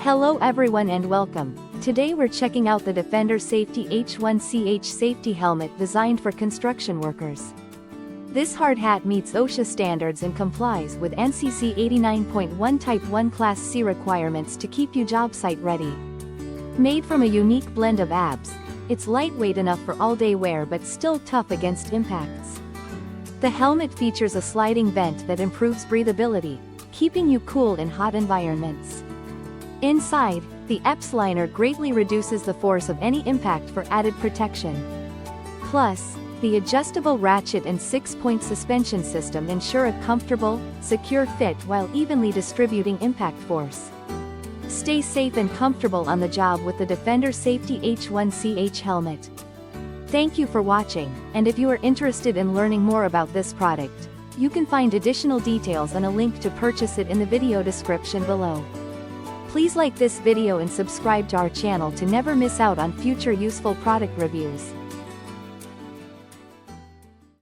Hello everyone and welcome. Today we're checking out the Defender Safety H1-CH safety helmet designed for construction workers. This hard hat meets OSHA standards and complies with ANSI Z89.1 Type 1 Class C requirements to keep you job site ready. Made from a unique blend of ABS, it's lightweight enough for all-day wear but still tough against impacts. The helmet features a sliding vent that improves breathability, keeping you cool in hot environments. Inside, the EPS liner greatly reduces the force of any impact for added protection. Plus, the adjustable ratchet and 6-point suspension system ensure a comfortable, secure fit while evenly distributing impact force. Stay safe and comfortable on the job with the Defender Safety H1-CH helmet. Thank you for watching, and if you are interested in learning more about this product, you can find additional details and a link to purchase it in the video description below. Please like this video and subscribe to our channel to never miss out on future useful product reviews.